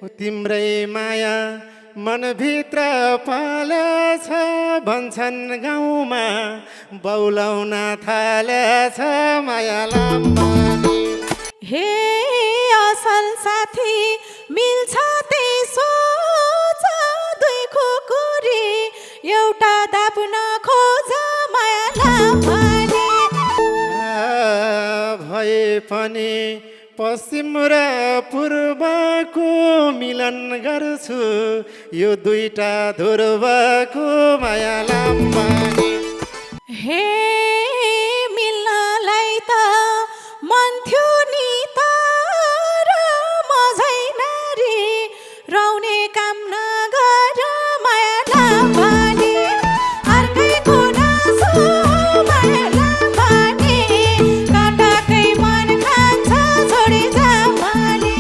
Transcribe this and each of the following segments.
तिम्रै माया मनभित्र पालेछ भन्छन् गाउँमा बौलाउन थालेछ माया लाम्बानी। हे असल साथी मिल्छ त्यसो दुई खुकुरी एउटा दाप्न खोज माया लाम्बानी। भए पनि पश्चिम र पूर्वको मिलन गर्छु यो दुईटा ध्रुवको माया लाम्बानी। हे मिल्नलाई त मन थियो नि तर मझै नारी रौने काम नगर माया लाम्बानी। अर्कैको नासो माया लाम्बानी काटाकै मन खान्छ छोडी जाम्बानी।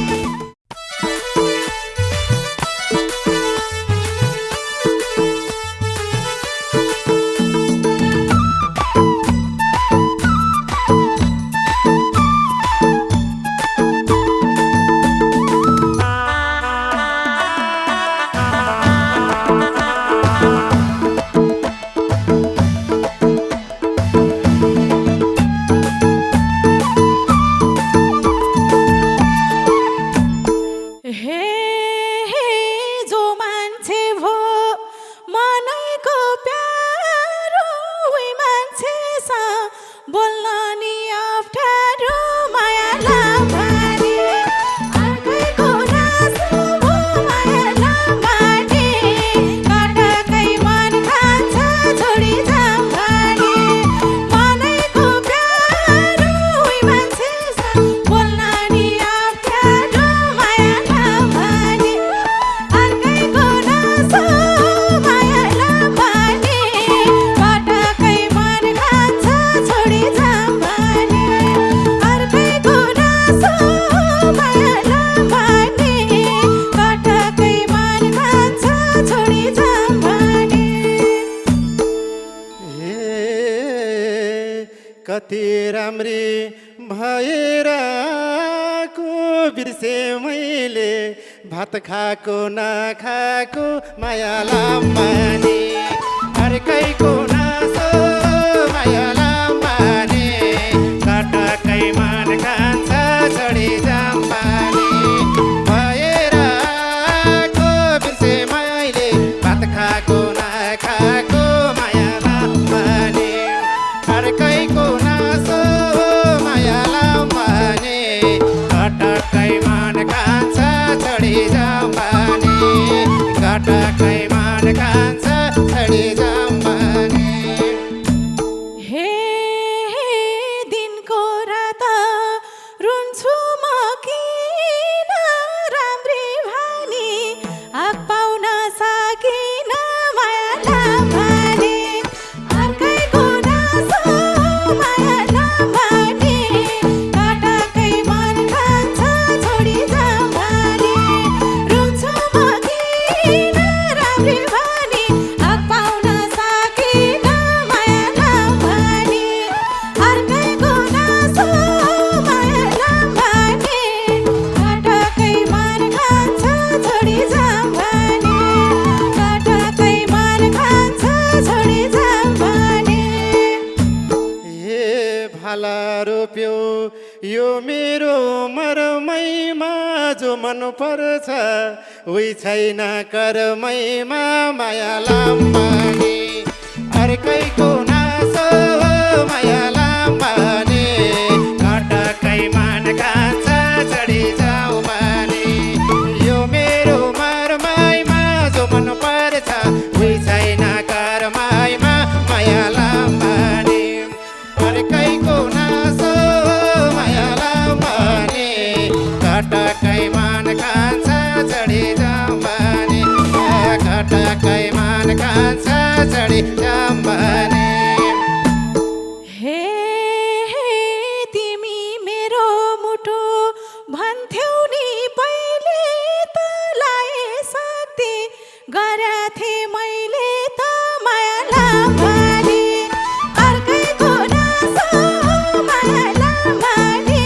जो मान्छे भो मनैको प्यारो उही मान्छेसँग बोल्न नि अप्ठ्यारो माया लाम्बानी। अर्कैको नासो भो माया लाम्बानी काटाकै मन खान्छ छोडी जाम्बानी। मनैको प्यारो उही मान्छेसँग बोल्न नि अप्ठ्यारो माया लाम्बानी। अर्कैको नासो माया लाम्बानी काटाकै मन खान्छ छोडी जाम्बानी। अर्कैको नासो माया लाम्बानी काटाकै मन खान्छ छोडी जाम्बानी। हे कति राम्री भएर को बिर्से मैले भात खाएको नखाएको माया लाम्बानी। अर्कैको नासो माया लाम्बानी काटाकै मन खान्छ छोडी जाम्बानी। भएर को बिर्से मैले भात खाएको नखाएको माया लाम्बानी। अर्कैको नासो माया लाम्बानी काटाकै मन खान्छ छोडी जाम्बानी। काटाकै मन खान्छ छोडी जाम्बानी। हे दिनको रात रुन्छु म किन राम्री भानी आग पाउन सकिन माया लाम्बानी। अर्कैको नासो माया लाम्बानी काटाकै मन खान्छ छोडी जाम्बानी। रुन्छु म किन राम्री भानी आग पाउन सकिन माया लाम्बानी। अर्कैको नासो माया लाम्बानी काटाकै मन खान्छ छोडी जाम्बानी। काटाकै मन खान्छ छोडी जाम्बानी। हे भाला रोप्यो यो मेरो मरमैमा जो मन पर्छ उही छैन करमैमा माया लाम्बानी। अर्कैको नासो माया लाम्बानी काटाकै मन खान्छ छोडी जाम्बानी। यो मेरो मरमैमा जो मन पर्छ उही छैन करमैमा माया लाम्बानी। अर्कैको नासो माया लाम्बानी काटाकै मन खान्छ छोडी जाम्बानी। काटाकै मन खान्छ छोडी जाम्बानी। हे तिमी मेरो मुटु भन्थ्यौ नि पहिले तँलाई शक्ति गराथे मैले त माया लाम्बानी। अर्कैको नासो माया लाम्बानी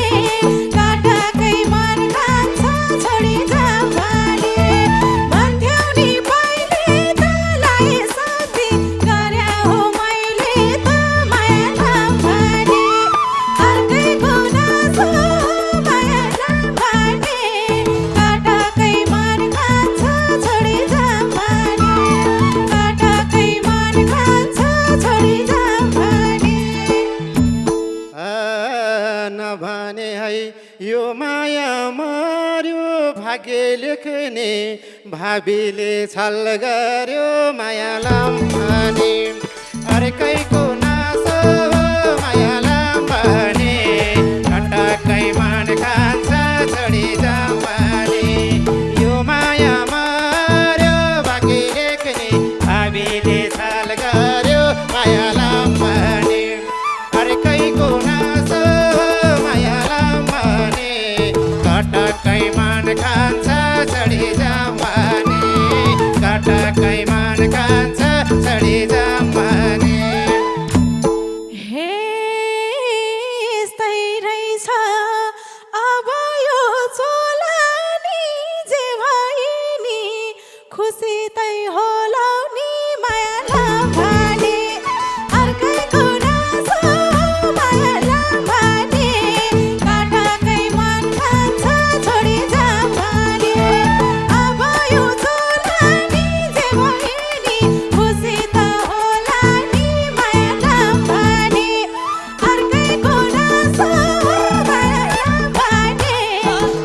काटाकै मन खान्छ छोडी जाम्बानी। माया मार्यो भाग्य लेख्ने भावीले छल गर्यो माया लाम्बाने अर्कैको नासो मायालाम्बाने कटक्कै मन खान्छ छोडी जाम्बाने यो माया मार्यो भाग्य लेख्ने भावीले छल गर्यो मायालाम्बाने अर्कैको नासो मायालाम्बाने कटक्कै मन खान्छ छोडी जाम्बाने कटक्कै मन खान्छ छोडी जाम्बाने हे यस्तै रहेछ अब यो चोलानी जे भए नि खुसी तै होला नि माया लाम्बाने अर्कैको नासो माया लाम्बाने कटक्कै मन खान्छ छोडी जाम्बाने अब यो चोलानी जे भए नि खुसी त होला नि माया लाम्बाने अर्कैको नासो माया लाम्बाने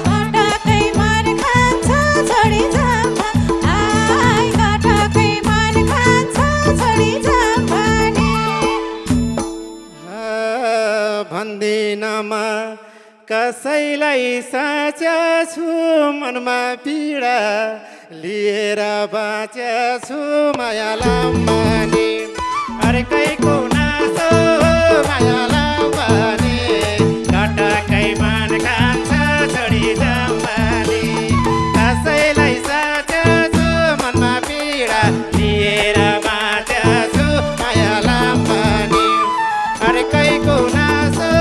कटक्कै मन खान्छ छोडी जाम्बा आइ कटक्कै मन खान्छ छोडी जाम्बाने भन्दिनमा कसैलाई साचा छु मनमा पीडा लिएर बाँच्या छु माया लाम्बाने अर्कैको नासो माया लाम्बाने कटक्कै मन खान्छ छोडी जाम्बाने कसैलाई साचा छु मनमा पीडा लिएर बाँच्या छु माया लाम्बाने अर्कैको नासो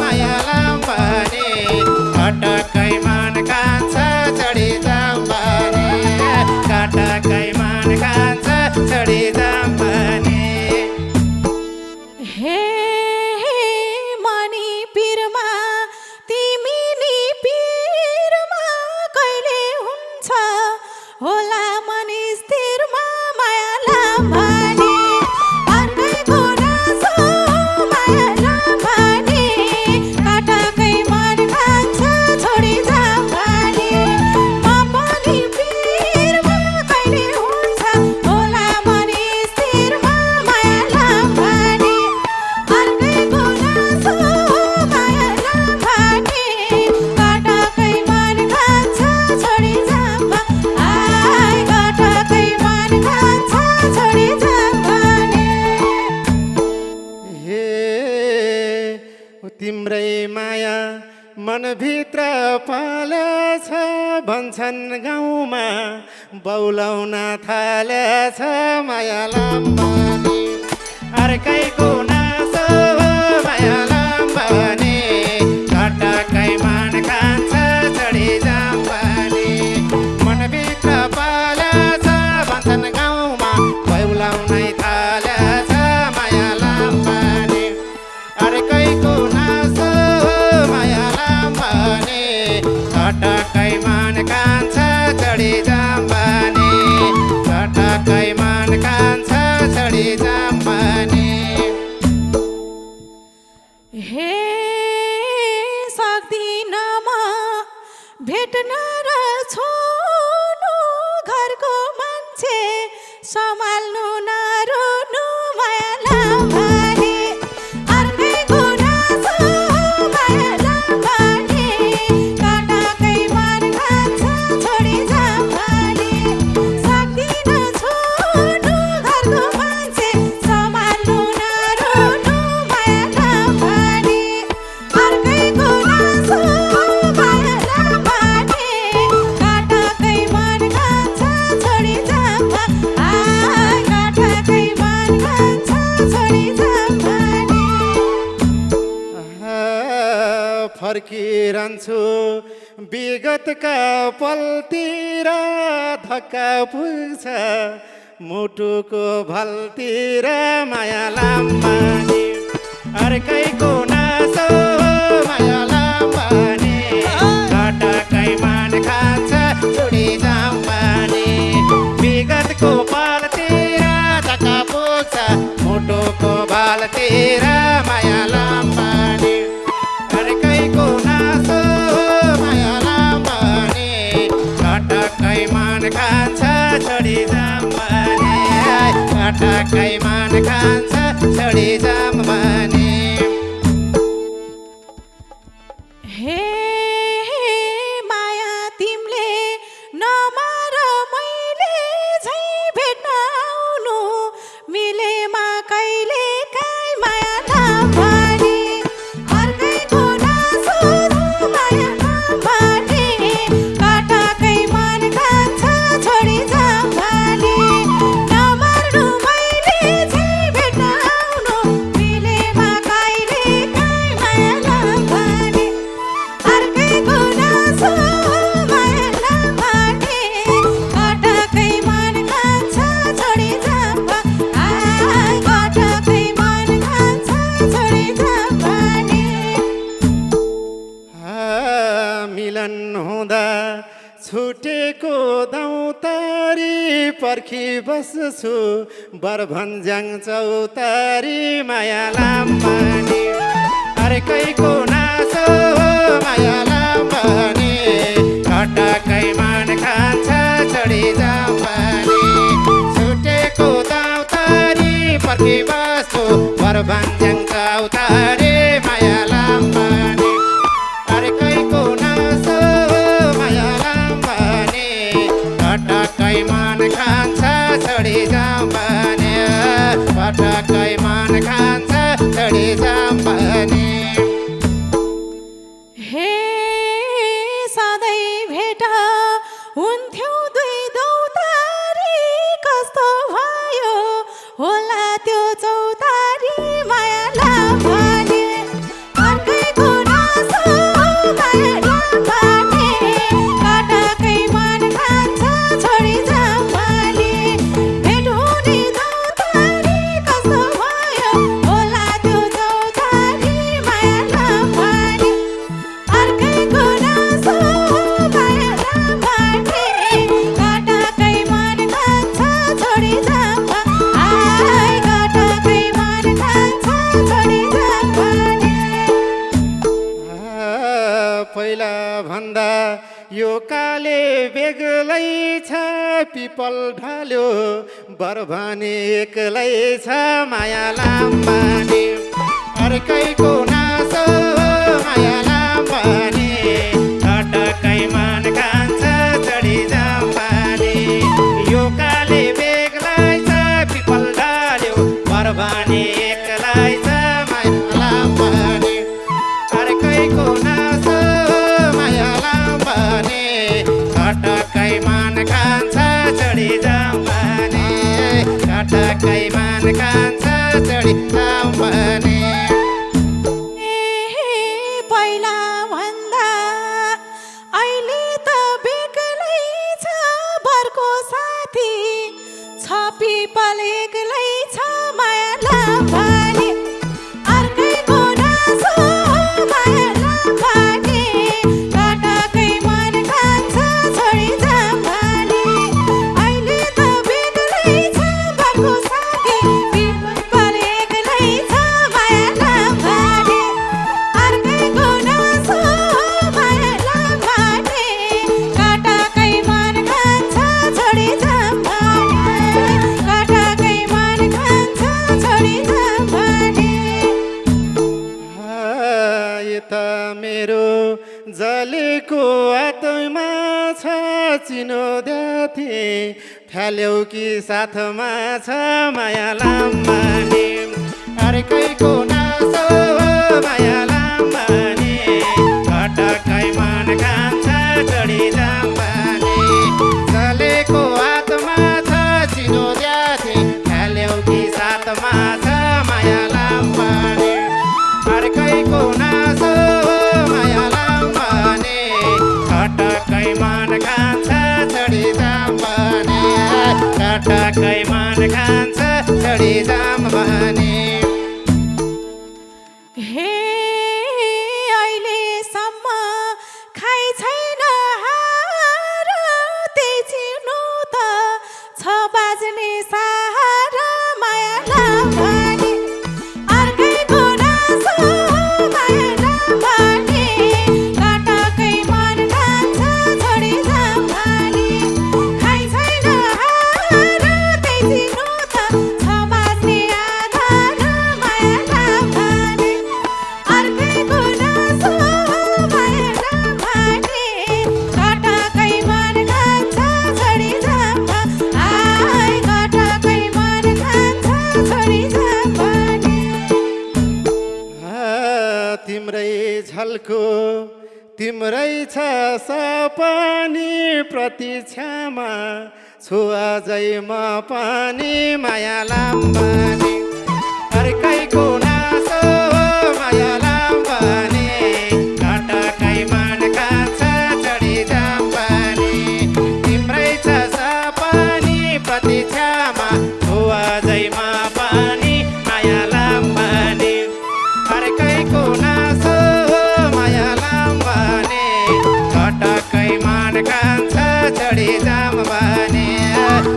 माया लाम्बाने कटक्कै मन खान्छ छोडी जाम्बाने कटक्कै मन खान्छ छोडी जाम्बाने हे मनी पिरमा तिमी नि पिरमा कहिले हुन्छ होला मन स्थिरमा माया लाम्बाने अर्कैको नासो माया लाम्बाने कटक्कै मन खान्छ छोडी जाम्बाने म पनि पिरमा कहिले हुन्छ होला मन स्थिरमा माया लाम्बाने अर्कैको नासो माया लाम्बाने कटक्कै मन खान्छ छोडी जाम्बा आइ कटक्कै मन खान्छ छोडी जाम्बाने हे तिम्रै माया मनभित्र पालेछ भन्छन् गाउँमा बौलाउन थालेछ माया लाम्बाने अर्कैको नासो माया लाम्बाने कटक्कै मन खान्छ छोडी जाम्बाने मनभित्र पालेछ भन्छन् गाउँमा बौलाउनै थालेछ माया लाम्बाने अर्कैको नासो माया लाम्बाने कटक्कै मन खान्छ छोडी जाम्बाने कटक्कै मन खान्छ छोडी जाम्बाने हे सक्दिन म भेट्न र छोड्नु घरको मान्छे सम्हाल्नु नरुनु माया लाम्बाने अर्कैको नासो माया लाम्बाने कटक्कै मन खान्छ छोडी जाम्बाने सक्दिन छोड्नु घरको मान्छे सम्हाल्नु नरुनु माया लाम्बाने अर्कैको नासो माया लाम्बाने कटक्कै मन खान्छ छोडी जाम्बा आइ कटक्कै मन खान्छ छोडी जाम्बाने फर्किरहन्छु विगतका पलतिर धक्का पुग्छ मुटुको भलतिर माया लाम्बाने अर्कैको नासो माया लाम्बाने कटक्कै मन खान्छ छोडी जाम्बाने विगतको पलतिर धक्का पुग्छ मुटुको भलतिर माया लाम्बाने अर्कैको नासो माया बिहान हुँदा छुटेको दौतारी पर्खी बस्छु बरभन्ज्याङ चौतारी माया लाम्बानी अर्कैको नासो माया लाम्बानी कटाकै मान खान्छ चढी जाम्बानी छुटेको दौतारी पर्खी बस्छु बरभन्ज्याङ चौतारी माया लाम्बानी अर्कैको नासो माया लाम्बानी पटक्कै मन खान्छ चढी जाम्बानी पटक्कै मन खान्छ चढी जाम्बानी हे सधैँ भेट हुन्थ्यौ दुई दौतारी कस्तो भयो होला त्यो चौतारी माया लाम्बानी अर्कैको नासो माया लाम्बानी कटाकै मन खान्छ छोडी जाम्बानी भेट हुने दौतारी कस्तो भयो होला त्यो चौतारी माया लाम्बानी अर्कैको नासो माया लाम्बानी कटाकै मन खान्छ छोडी जाम्बानी कटाकै मन खान्छ छोडी जाम्बानी पहिला भन्दा यो काले बेग्लै छ पिपल ढाल्यो बरभानी एक्लै छ माया लाम्बानी अर्कैको नासो माया लाम्बानी कटाकै मन खान्छ चढी जाम्बानी यो काले बेग्लै छ पिपल ढाल्यो बरभानी एक्लै छ माया लाम्बानी अर्कैको नासो माया लाम्बानी कटाकै मन खान्छ चढी जाम्बानी कटाकै मन खान्छ चढी जाम्बानी पहिला भन्दा अहिले त बेग्लै छ भरको साथी छ पिपल एक्लै छ माया लाम्बानी अर्कैको नासो माया लाम्बानी कटाकै मन खान्छ छोडी जाम्बानी अहिले त बेग्लै छ भरको साथी पिपल एक्लै छ माया लाम्बानी अर्कैको नासो माया लाम्बानी कटाकै मन खान्छ छोडी जाम्बानी कटाकै मन खान्छ छोडी जाम्बानी यता मेरो जलेको आत्मा छ चिनो द्याथे फ्याल्यौ कि साथमा छ माया लाम्बानी अर्कैको नासो माया लाम्बानी कटाकै मन खान्छ चढी जाम्बानी जलेको आत्मा छ चिनो द्याथे फ्याल्यौ कि साथमा छ माया लाम्बानी अर्कैको नासो माया लाम्बानी कटाकै मन खान्छ चढी जाम्बानी कटाकै मन खान्छ चढी जाम्बानी हे अहिलेसम्म खाइ छैन हार त्यही चिर्नु त छ बाज्ने सार माया लाम्बानी अर्कैको नासो माया लाम्बानी कटाकै मन खान्छ छोडी जाम्बानी खाइ छैन हार त्यही चिर्नु त छ बाज्ने आधार माया लाम्बानी अर्कैको नासो माया लाम्बानी कटाकै मन खान्छ छोडी जाम्बानी कटाकै मन खान्छ छोडी जाम्बानी तिम्रै झल्को तिम्रै छ सपनी प्रतीक्षामा छु अझै म पनि माया लाम्बानी अर्कैको नासो माया लाम्बानी कटाकै मन खान्छ चढी जाम्बानी तिम्रै छ सपनी प्रतीक्षामा छु अझै म पनि माया लाम्बानी अर्कैको नासो माया लाम्बानी कटकै मान खान्छ चढी जाम भने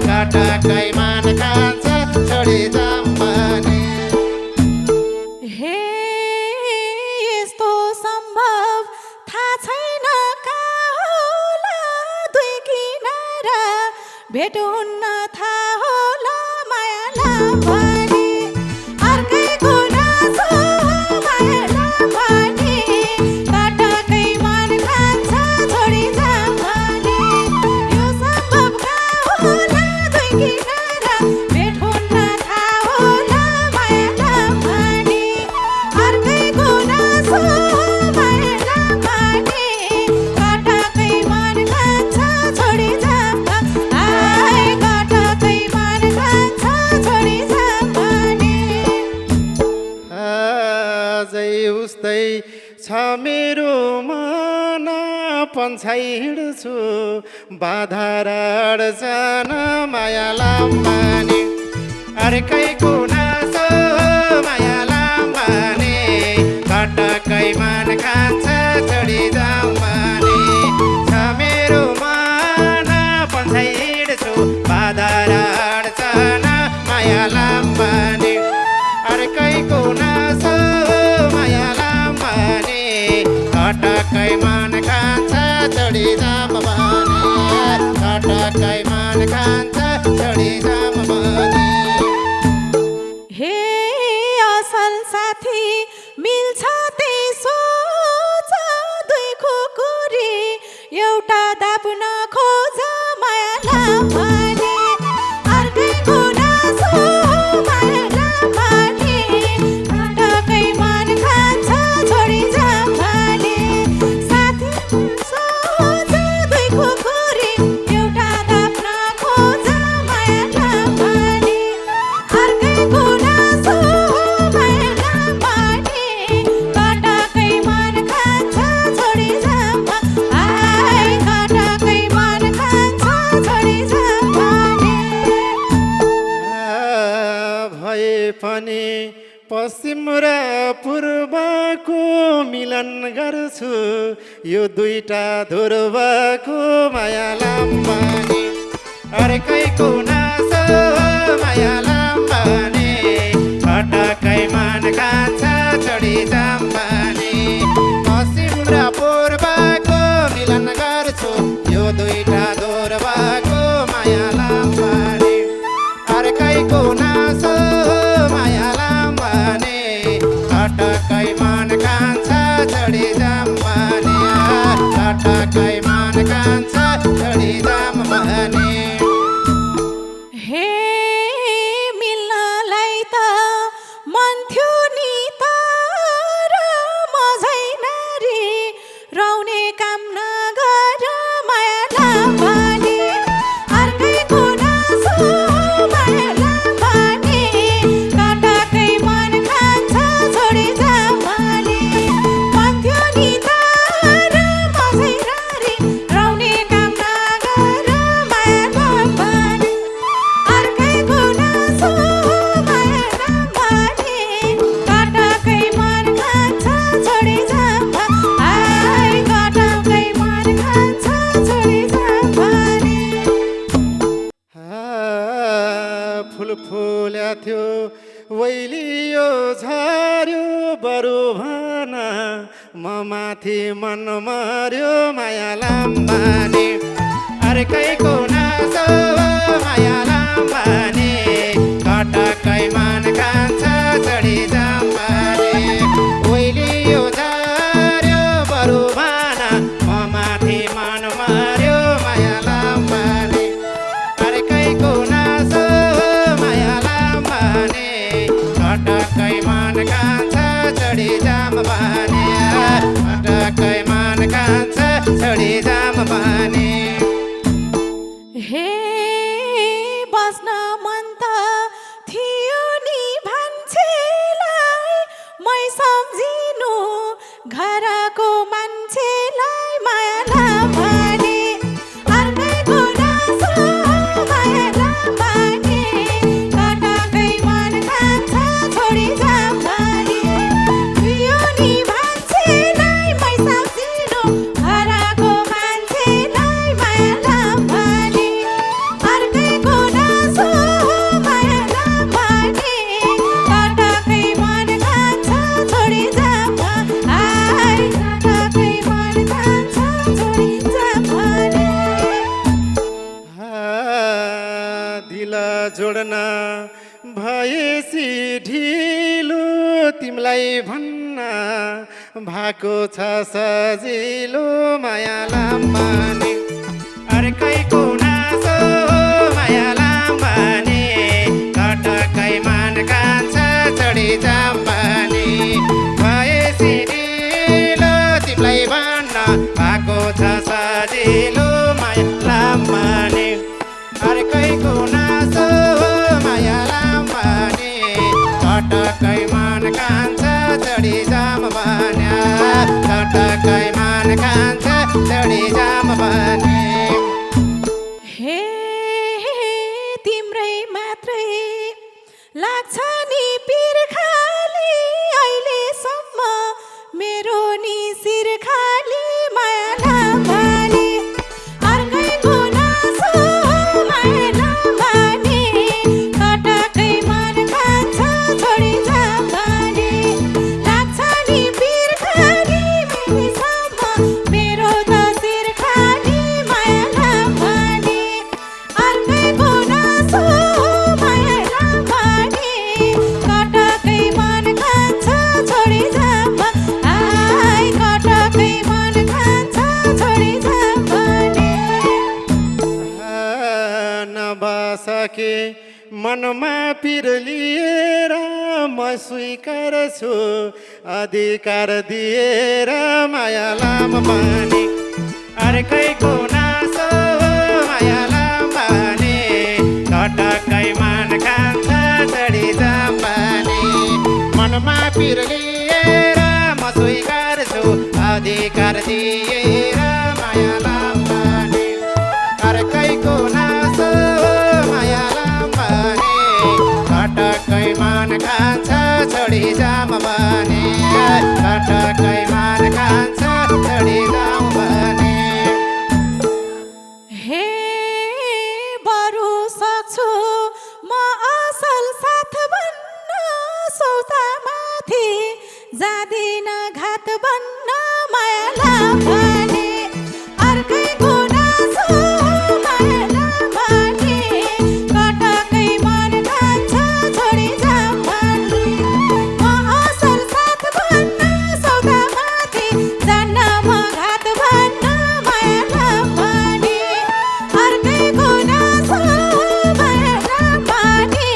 कटकै मान खान्छ चढी जाम भने हे यस्तो सम्भव थाहा छैन कहाँ होला दुई किनारा भेट हुन्न थाहा होला मायालाई भने अर्कैको नासो मायालाई भने कटकै मन खान्छ छोडी जाम भने यो सम्भव कहाँ होला दुई किनारा भेट हुन्न थाहा होला मायालाई भने अर्कैको नासो मायालाई भने कटकै मन खान्छ छोडी जाम आइ कटकै मन खान्छ छोडी जाम भने अझै उस्तै छ मेरो मन पन्छाइ हिँड्छु बाधा र अड्चन मायालाई भने अर्कैको नासो मायालाई भने कटकै मान खान्छ चढी जाम भने छ मेरो मन पन्छाइ हिँड्छु बाधा र अड्चन मायालाई भने अर्कैको नासो मायालाई भने कटकै मान खान्छ चढी जाम भने कटकै मान खान्छ चढी जाम भने हे असल साथी मिल्छ त्यसो दुई खुकुरी एउटा दाप्न खोज मायालाई भने अर्कैको नासो मायालाई भने कटकै मन खान्छ छोडी जाम भने साथी सोच दुई खुकुरी एउटा दाप्न खोज मायालाई भने अर्कैको नासो मायालाई भने कटकै मन खान्छ छोडी जाम आइ कटकै मन खान्छ छोडी जाम भने भए पनि पश्चिम र पूर्वको मिलन गर्छु यो दुईटा ध्रुवको मायालाई भने अर्कैको नासो मायालाई भने कटकै मान खान्छ चढी जाम भने पश्चिम र पूर्वको मिलन गर्छु यो दुईटा ध्रुवको मायालाई भने अर्कैको नासो मायालाई भने कटकै मान खान्छ चढी जाम भने कटकै मान खान्छ चढी जाम भने हे मिल्नलाई त मन थियो नि तर म झै नारी रौने काम नगर मायालाई भने अर्कैको नासो मायालाई भने कटकै मन खान्छ छोडी जाम भने मन थियो नि तर म झै नारी रौने काम नगर मायालाई भने अर्कैको नासो मायालाई भने कटकै मन खान्छ छोडी जाम आइ कटकै मन खान्छ छोडी जाम भने फुल फुल्या थियो वैलियो झर्यो बरु भन म माथि मन मर्यो मायालाई भने अर्कैको नासो मायालाई भने कटकै मन खान्छ चढी जाम भने वैलियो झर्यो बरु भन म माथि मन मर्यो मायालाई भने अर्कैको नासो मायालाई भने कटकै मन खान्छ चढी जाम भने कटकै मन खान्छ चढी जाम भने हे बस्न मन त थियो नि भन्छेलाई मै सम्झिनु घरको मान्छेलाई मायालाई भने अर्कैको नासो मायालाई भने कटकै मन खान्छ छोडी जाम भने थियो नि भन्छेलाई मै सम्झिनु घरको मान्छे जोड्न भएसी ढिलो तिमीलाई भन्न भएको छ सजिलो माया लाम्बाने अर्कैको नासो माया लाम्बाने कटकै मान कान्छ चढी जाम्बाने भएसी ढिलो तिमीलाई भन्न भएको छ सजिलो माया लाम्बाने अर्कैको नासो माया लाम्बाने कटकै मान कान्छ चढी जाम भन्या कटकै मान कान्छ चढी जाम भने हे तिम्रै मात्रै लाग्छ नि पिर खाली अहिलेसम्म मेरो नि शिर खाली माया लाम्बाने अर्कैको नासो माया लाम्बाने कटकै मन खान्छ छोडी जाम्बाने लाग्छ नि पिर खाली अहिलेसम्म मेरो त शिर खाली माया लाम्बाने अर्कैको नासो माया लाम्बाने कटकै मन खान्छ छोडी जाम्बा आइ कटकै मन खान्छ छोडी जाम्बाने नबसके मनमा पिर लिएर म स्वीकार छु अधिकार दिएर माया लाम्बाने अर्कैको नासो माया लाम्बाने कटकै मान खान्छ चढी जाम्बाने मनमा पिर लिएर म स्वीकार छु अधिकार दिएर माया लाम्बाने अर्कैको नासो माया लाम्बाने कटकै मान खान्छ छोडी जाम भने कटकै मान खान्छ छोडी जाम भने हे बरु सक्छु म असल साथ बन्न सौतामाथि जाँदिन घात बन्न माया लाम्बाने अर्कैको नासो माया लाम्बाने कटकै मन खान्छ छोडी जाम्बाने म असल साथ बन्न सौतामाथि जान्न म घात बन्न माया लाम्बाने अर्कैको नासो माया लाम्बाने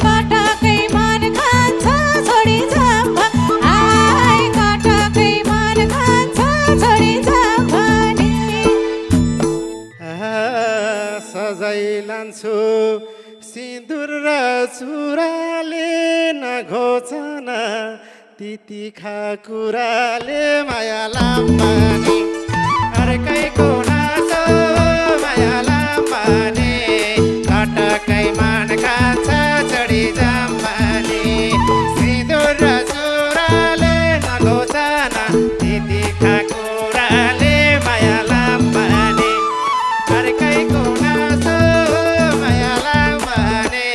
कटकै मन खान्छ छोडी जाम्बा आइ कटकै मन खान्छ छोडी जाम्बाने सजाइ लान्छु सिन्दुर र चुराले नघोचन तितिखा कुराले माया लाम्बाने अर्कैको नासो माया लाम्बाने कटकै मान खान्छ चढी जाम्बाने सिन्दुर र चुराले नघोचन तितिखा कुराले माया लाम्बाने अर्कैको नासो माया लाम्बाने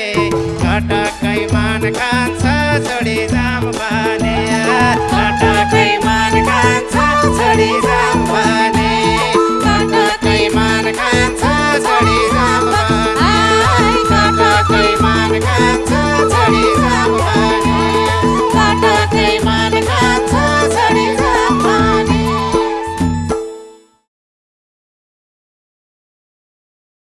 कटकै मान खान्छ चढी जाम्बाने कटकै मान खान्छ चढी जाम्बाने कटकै मान खान्छ चढी जाम्बाने कटकै मान खान्छ